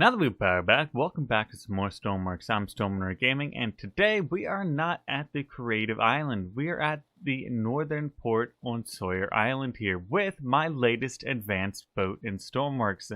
Now that we're back, welcome back to some more Stormworks. I'm StormRunner Gaming, and today we are not at the Creative Island. We are at the northern port on Sawyer Island here with my latest advanced boat in Stormworks.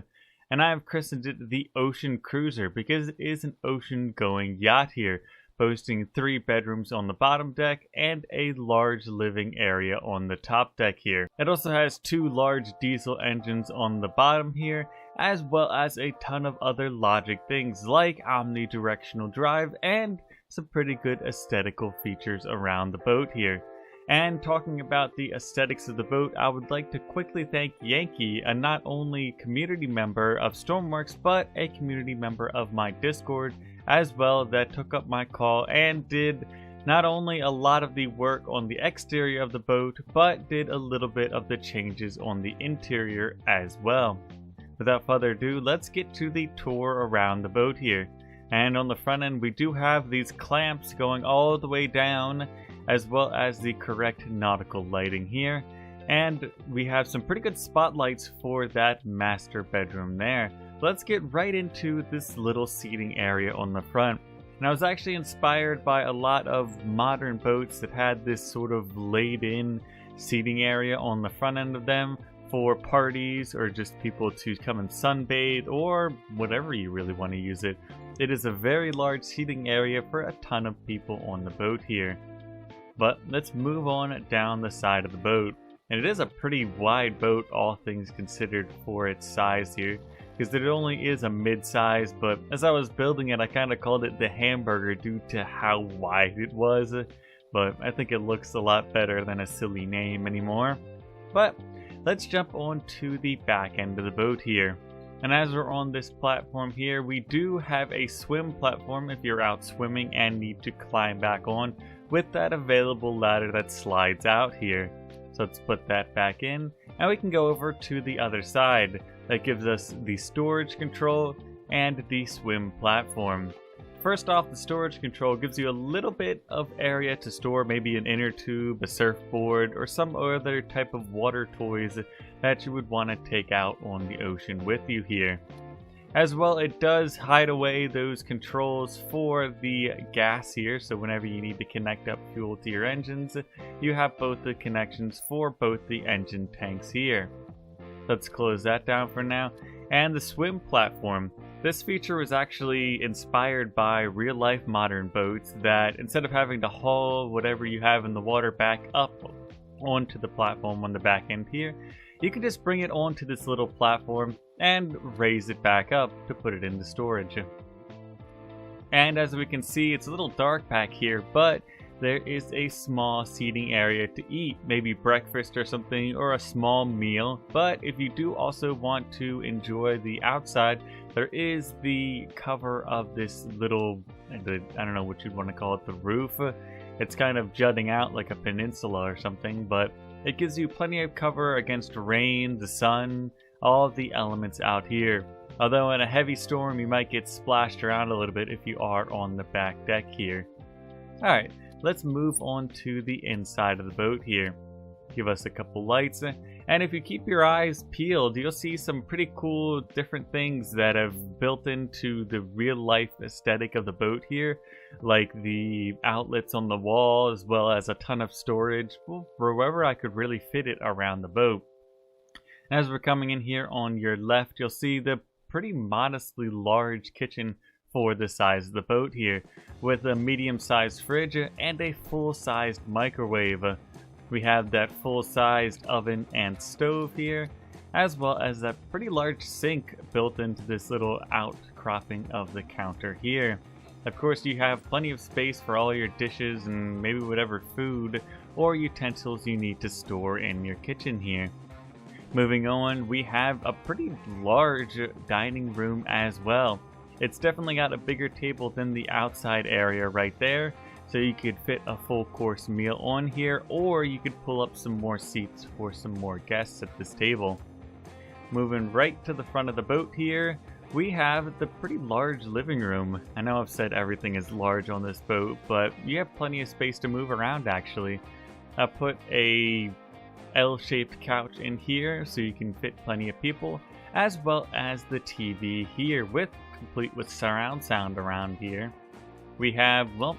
And I have christened it the Ocean Cruiser because it is an ocean-going yacht here, boasting 3 bedrooms on the bottom deck and a large living area on the top deck here. It also has 2 large diesel engines on the bottom here, as well as a ton of other logic things like Omnidirectional Drive and some pretty good aesthetical features around the boat here. And talking about the aesthetics of the boat, I would like to quickly thank Yankee, a not only community member of Stormworks, but a community member of my Discord as well, that took up my call and did not only a lot of the work on the exterior of the boat, but did a little bit of the changes on the interior as well. Without further ado, let's get to the tour around the boat here. And on the front end, we do have these clamps going all the way down, as well as the correct nautical lighting here. And we have some pretty good spotlights for that master bedroom there. Let's get right into this little seating area on the front. And I was actually inspired by a lot of modern boats that had this sort of laid-in seating area on the front end of them, for parties or just people to come and sunbathe or whatever you really want to use it. It is a very large seating area for a ton of people on the boat here. But let's move on down the side of the boat. And it is a pretty wide boat, all things considered, for its size here, because it only is a mid-size, but as I was building it, I kind of called it the hamburger due to how wide it was. But I think it looks a lot better than a silly name anymore. But let's jump on to the back end of the boat here. And as we're on this platform here, we do have a swim platform if you're out swimming and need to climb back on, with that available ladder that slides out here. So let's put that back in, and we can go over to the other side. That gives us the storage control and the swim platform. First off, the storage control gives you a little bit of area to store maybe an inner tube, a surfboard, or some other type of water toys that you would want to take out on the ocean with you here. As well, it does hide away those controls for the gas here, so whenever you need to connect up fuel to your engines, you have both the connections for both the engine tanks here. Let's close that down for now. And the swim platform. This feature was actually inspired by real-life modern boats that, instead of having to haul whatever you have in the water back up onto the platform on the back end here, you can just bring it onto this little platform and raise it back up to put it into storage. And as we can see, it's a little dark back here, but there is a small seating area to eat, maybe breakfast or something, or a small meal. But if you do also want to enjoy the outside, there is the cover of this little, I don't know what you'd want to call it, the roof. It's kind of jutting out like a peninsula or something, but it gives you plenty of cover against rain, the sun, all of the elements out here. Although in a heavy storm, you might get splashed around a little bit if you are on the back deck here. Alright, let's move on to the inside of the boat here. Give us a couple lights, and if you keep your eyes peeled, you'll see some pretty cool different things that have built into the real life aesthetic of the boat here, like the outlets on the wall, as well as a ton of storage for wherever I could really fit it around the boat. As we're coming in here on your left, you'll see the pretty modestly large kitchen for the size of the boat here, with a medium-sized fridge and a full-sized microwave. We have that full-sized oven and stove here, as well as that pretty large sink built into this little outcropping of the counter here. Of course, you have plenty of space for all your dishes and maybe whatever food or utensils you need to store in your kitchen here. Moving on, we have a pretty large dining room as well. It's definitely got a bigger table than the outside area right there, so you could fit a full course meal on here, or you could pull up some more seats for some more guests at this table. Moving right to the front of the boat here, we have the pretty large living room. I know I've said everything is large on this boat, but you have plenty of space to move around actually. I put a L-shaped couch in here so you can fit plenty of people, as well as the TV here, complete with surround sound around here. We have, well,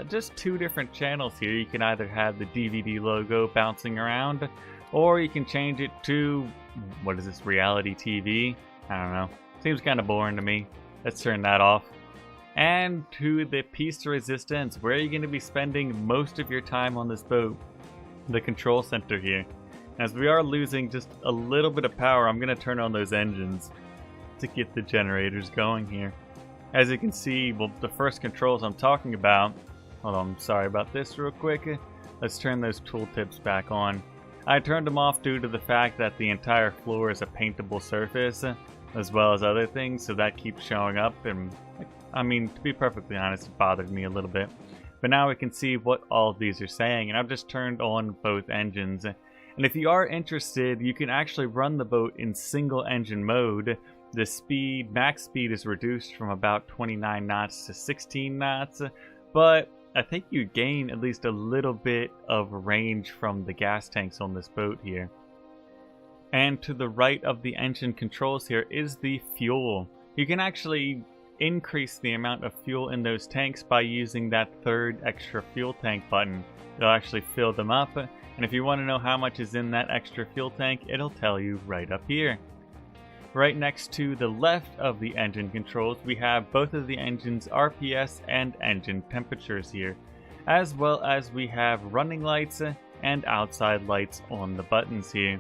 just two different channels here. You can either have the DVD logo bouncing around, or you can change it to, what is this, reality TV? I don't know. Seems kind of boring to me. Let's turn that off. And to the piece de resistance, where are you going to be spending most of your time on this boat? The control center here. As we are losing just a little bit of power, I'm going to turn on those engines to get the generators going here. As you can see, well, the first controls I'm talking about, hold on, I'm sorry about this real quick. Let's turn those tooltips back on. I turned them off due to the fact that the entire floor is a paintable surface, as well as other things, so that keeps showing up, and I mean, to be perfectly honest, it bothered me a little bit. But now we can see what all of these are saying, and I've just turned on both engines. And if you are interested, you can actually run the boat in single engine mode. The max speed is reduced from about 29 knots to 16 knots, but I think you gain at least a little bit of range from the gas tanks on this boat here. And to the right of the engine controls here is the fuel. You can actually increase the amount of fuel in those tanks by using that third extra fuel tank button. It'll actually fill them up, and if you want to know how much is in that extra fuel tank, it'll tell you right up here. Right next to the left of the engine controls, we have both of the engine's RPS and engine temperatures here, as well as we have running lights and outside lights on the buttons here.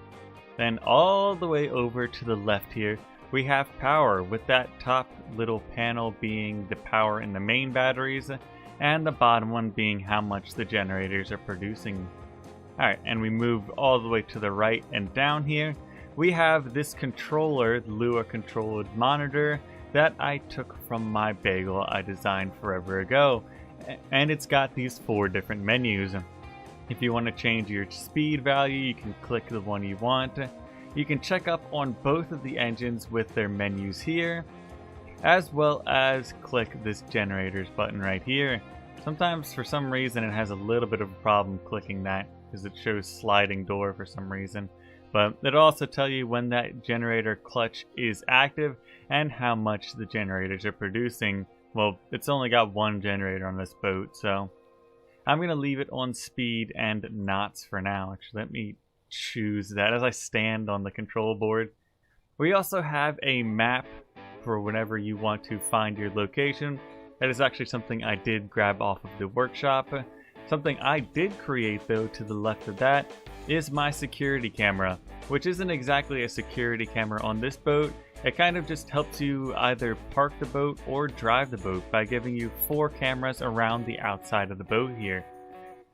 Then all the way over to the left here, we have power, with that top little panel being the power in the main batteries, and the bottom one being how much the generators are producing. Alright, and we move all the way to the right and down here. We have this controller, the Lua controlled monitor, that I took from my bagel I designed forever ago. And it's got these 4 different menus. If you want to change your speed value, you can click the one you want. You can check up on both of the engines with their menus here, as well as click this generators button right here. Sometimes for some reason it has a little bit of a problem clicking that, because it shows sliding door for some reason. But it'll also tell you when that generator clutch is active and how much the generators are producing. Well, it's only got one generator on this boat, so I'm going to leave it on speed and knots for now. Actually, let me choose that as I stand on the control board. We also have a map for whenever you want to find your location. That is actually something I did grab off of the workshop. Something I did create, though, to the left of that is my security camera, which isn't exactly a security camera on this boat. It kind of just helps you either park the boat or drive the boat by giving you 4 cameras around the outside of the boat here.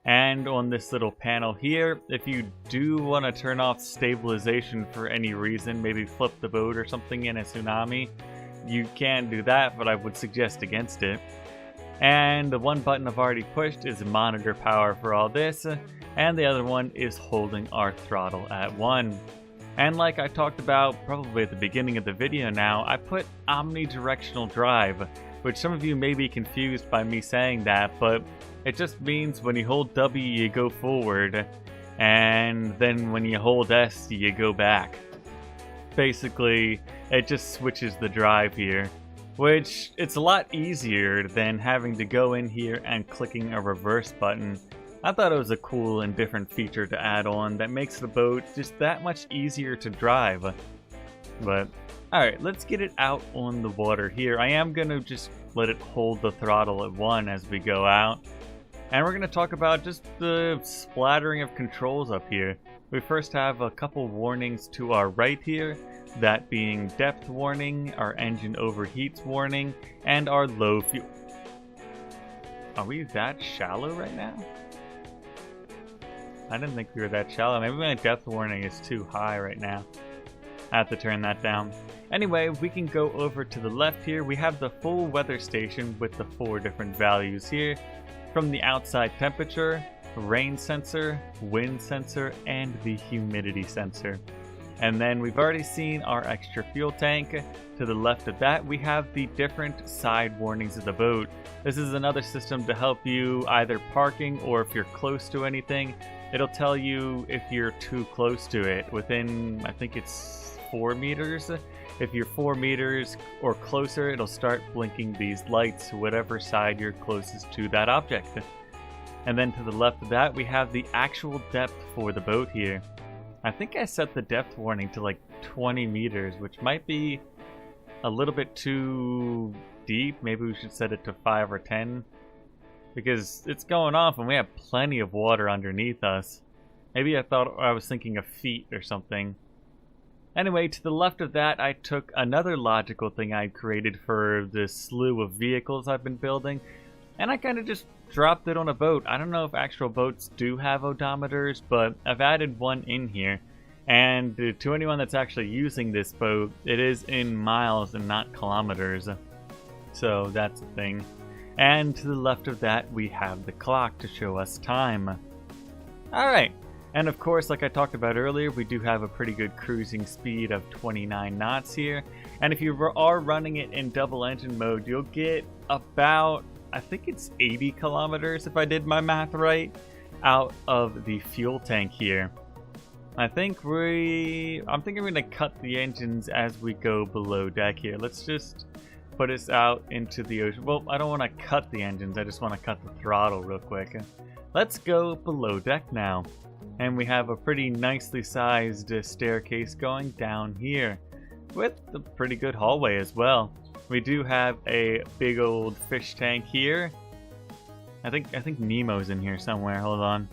And on this little panel here, if you do want to turn off stabilization for any reason, maybe flip the boat or something in a tsunami, you can do that, but I would suggest against it. And the one button I've already pushed is monitor power for all this, and the other one is holding our throttle at 1. And like I talked about probably at the beginning of the video now, I put Omnidirectional Drive, which some of you may be confused by me saying that, but it just means when you hold W you go forward, and then when you hold S you go back. Basically, it just switches the drive here, which it's a lot easier than having to go in here and clicking a reverse button. I thought it was a cool and different feature to add on that makes the boat just that much easier to drive. But alright, let's get it out on the water here. I am going to just let it hold the throttle at 1 as we go out. And we're going to talk about just the splattering of controls up here. We first have a couple warnings to our right here, that being depth warning, our engine overheats warning, and our low fuel. Are we that shallow right now? I didn't think we were that shallow. Maybe my depth warning is too high right now. I have to turn that down. Anyway, we can go over to the left here. We have the full weather station with the 4 different values here. From the outside temperature, rain sensor, wind sensor, and the humidity sensor. And then we've already seen our extra fuel tank. To the left of that, we have the different side warnings of the boat. This is another system to help you either parking or if you're close to anything. It'll tell you if you're too close to it within, I think it's 4 meters. If you're 4 meters or closer, it'll start blinking these lights to whatever side you're closest to that object. And then to the left of that, we have the actual depth for the boat here. I think I set the depth warning to like 20 meters, which might be a little bit too deep. Maybe we should set it to 5 or 10, because it's going off and we have plenty of water underneath us. Maybe I was thinking of feet or something. Anyway, to the left of that, I took another logical thing I'd created for this slew of vehicles I've been building, and I kind of just dropped it on a boat. I don't know if actual boats do have odometers, but I've added one in here. And to anyone that's actually using this boat, it is in miles and not kilometers. So that's a thing. And to the left of that, we have the clock to show us time. Alright, and of course, like I talked about earlier, we do have a pretty good cruising speed of 29 knots here. And if you are running it in double engine mode, you'll get about, I think it's 80 kilometers, if I did my math right, out of the fuel tank here. I'm thinking we're going to cut the engines as we go below deck here. Let's just put us out into the ocean. Well, I don't want to cut the engines, I just want to cut the throttle real quick. Let's go below deck now. And we have a pretty nicely sized staircase going down here, with a pretty good hallway as well. We do have a big old fish tank here. I think Nemo's in here somewhere. Hold on.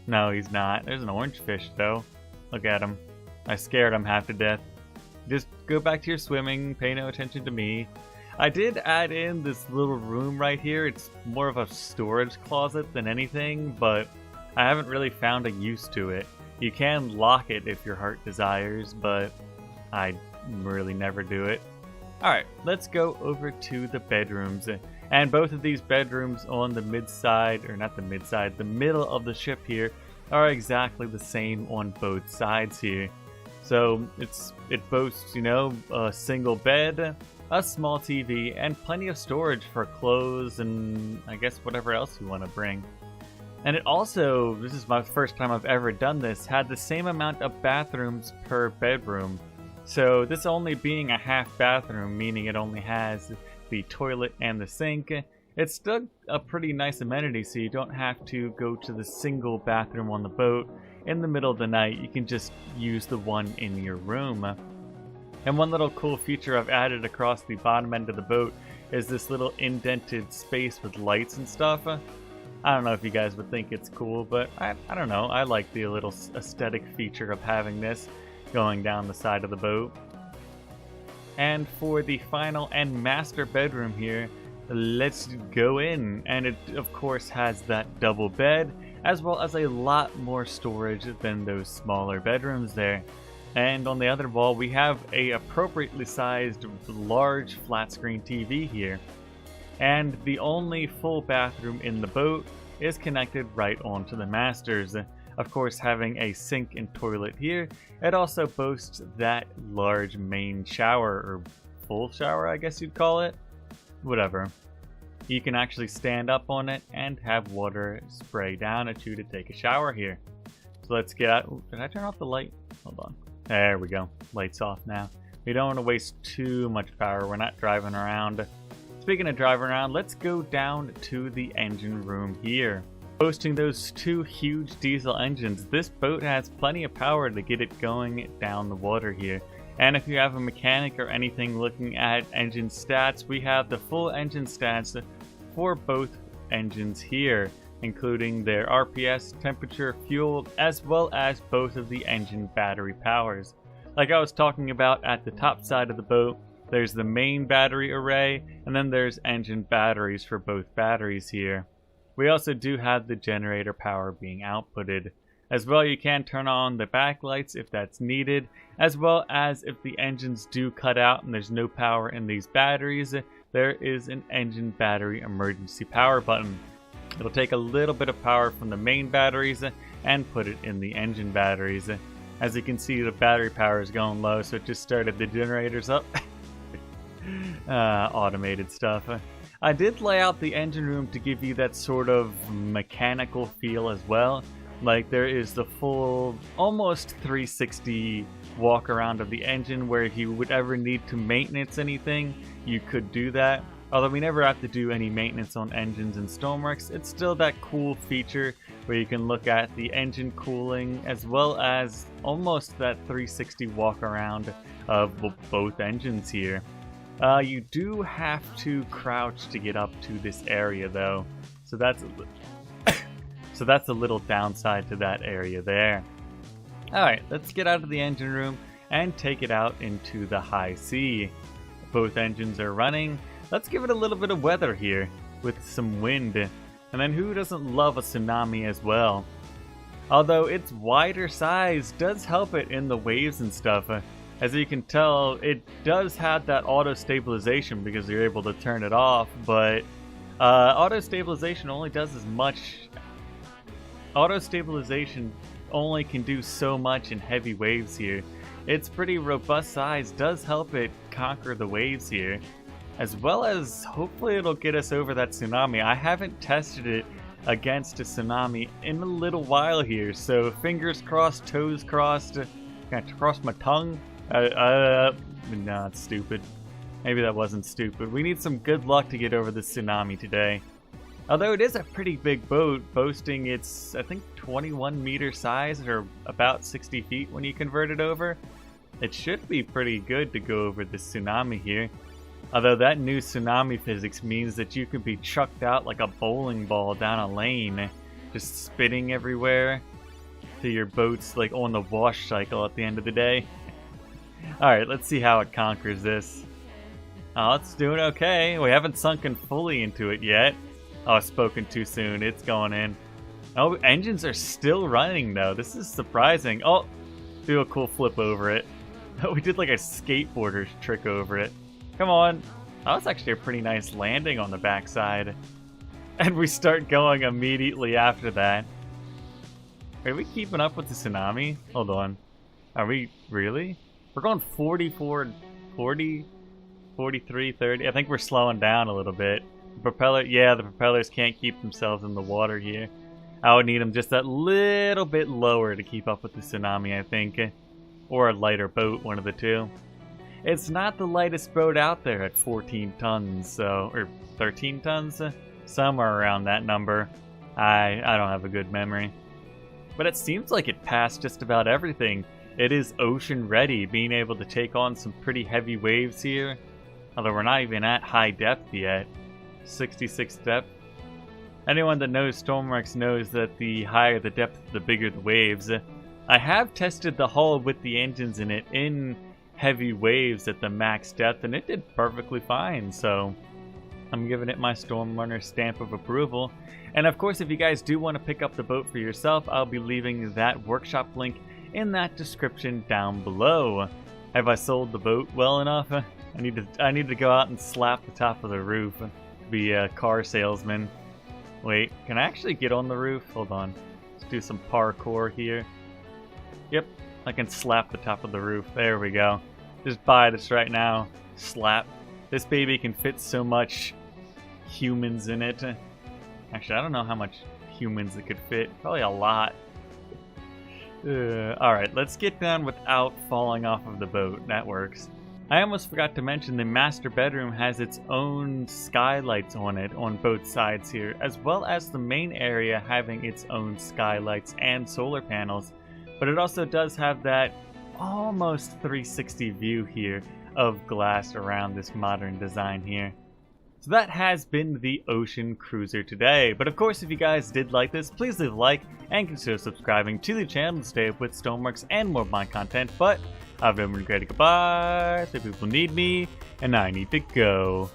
No, he's not. There's an orange fish though. Look at him. I scared him half to death. Just go back to your swimming. Pay no attention to me. I did add in this little room right here. It's more of a storage closet than anything, but I haven't really found a use to it. You can lock it if your heart desires, but I really never do it. Alright, let's go over to the bedrooms. And both of these bedrooms on the mid-side, or not the mid-side, the middle of the ship here, are exactly the same on both sides here. So it boasts, you know, a single bed, a small TV, and plenty of storage for clothes and I guess whatever else you want to bring. And it also, this is my first time I've ever done this, had the same amount of bathrooms per bedroom. So this only being a half bathroom, meaning it only has the toilet and the sink, it's still a pretty nice amenity, so you don't have to go to the single bathroom on the boat in the middle of the night. You can just use the one in your room. And one little cool feature I've added across the bottom end of the boat is this little indented space with lights and stuff. I don't know if you guys would think it's cool, but I don't know. I like the little aesthetic feature of having this going down the side of the boat. And for the final and master bedroom here, let's go in. And it of course has that double bed, as well as a lot more storage than those smaller bedrooms there. And on the other wall, we have a appropriately sized large flat screen TV here. And the only full bathroom in the boat is connected right onto the masters. Of course, having a sink and toilet here, it also boasts that large main shower, or full shower I guess you'd call it. Whatever. You can actually stand up on it and have water spray down at you to take a shower here. So let's get out. Ooh, did I turn off the light? Hold on. There we go. Light's off now. We don't want to waste too much power. We're not driving around. Speaking of driving around, let's go down to the engine room here. Boasting those two huge diesel engines, this boat has plenty of power to get it going down the water here. And if you have a mechanic or anything looking at engine stats, we have the full engine stats for both engines here, including their RPS, temperature, fuel, as well as both of the engine battery powers. Like I was talking about at the top side of the boat, there's the main battery array, and then there's engine batteries for both batteries here. We also do have the generator power being outputted. As well, you can turn on the backlights if that's needed, as well as if the engines do cut out and there's no power in these batteries, there is an engine battery emergency power button. It'll take a little bit of power from the main batteries and put it in the engine batteries. As you can see, the battery power is going low, so it just started the generators up. Automated stuff. I did lay out the engine room to give you that sort of mechanical feel as well. Like there is the full, almost 360 walk around of the engine where if you would ever need to maintenance anything, you could do that. Although we never have to do any maintenance on engines in Stormworks, it's still that cool feature where you can look at the engine cooling as well as almost that 360 walk around of both engines here. You do have to crouch to get up to this area though, so that's a little downside to that area there. Alright, let's get out of the engine room and take it out into the high sea. Both engines are running. Let's give it a little bit of weather here with some wind. And then who doesn't love a tsunami as well? Although its wider size does help it in the waves and stuff. As you can tell, it does have that auto stabilization because you're able to turn it off, but auto stabilization only does as much. Auto stabilization only can do so much in heavy waves here. Its pretty robust size does help it conquer the waves here, as well as hopefully it'll get us over that tsunami. I haven't tested it against a tsunami in a little while here, so fingers crossed, toes crossed. Can I cross my tongue? No, it's stupid. Maybe that wasn't stupid. We need some good luck to get over the tsunami today. Although it is a pretty big boat, boasting its, I think, 21 meter size, or about 60 feet when you convert it over. It should be pretty good to go over the tsunami here. Although that new tsunami physics means that you can be chucked out like a bowling ball down a lane, just spitting everywhere to your boat's like on the wash cycle at the end of the day. Alright, let's see how it conquers this. Oh, it's doing okay. We haven't sunken fully into it yet. Oh, spoken too soon. It's going in. Oh, engines are still running though. This is surprising. Oh, do a cool flip over it. We did like a skateboarder's trick over it. Come on. That was actually a pretty nice landing on the backside. And we start going immediately after that. Are we keeping up with the tsunami? Hold on. Are we really? We're going 44, 40, 43, 30. I think we're slowing down a little bit. The propellers can't keep themselves in the water here. I would need them just that little bit lower to keep up with the tsunami, I think. Or a lighter boat, one of the two. It's not the lightest boat out there at 14 tons, so, or 13 tons? Somewhere around that number. I don't have a good memory. But it seems like it passed just about everything. It is ocean ready, being able to take on some pretty heavy waves here. Although we're not even at high depth yet. 66 depth. Anyone that knows Stormworks knows that the higher the depth, the bigger the waves. I have tested the hull with the engines in it in heavy waves at the max depth, and it did perfectly fine, so I'm giving it my StormRunner stamp of approval. And of course, if you guys do want to pick up the boat for yourself, I'll be leaving that workshop link in that description down below. Have I sold the boat well enough? I need to go out and slap the top of the roof. Be a car salesman. Wait, can I actually get on the roof? Hold on. Let's do some parkour here. Yep, I can slap the top of the roof. There we go. Just buy this right now. Slap. This baby can fit so much humans in it. Actually, I don't know how much humans it could fit. Probably a lot. Alright, let's get down without falling off of the boat. That works. I almost forgot to mention the master bedroom has its own skylights on it on both sides here, as well as the main area having its own skylights and solar panels. But it also does have that almost 360 view here of glass around this modern design here. So that has been the Ocean Cruiser today. But of course, if you guys did like this, please leave a like and consider subscribing to the channel to stay up with Stormworks and more of my content. But I've been really great. Goodbye. The people need me, and I need to go.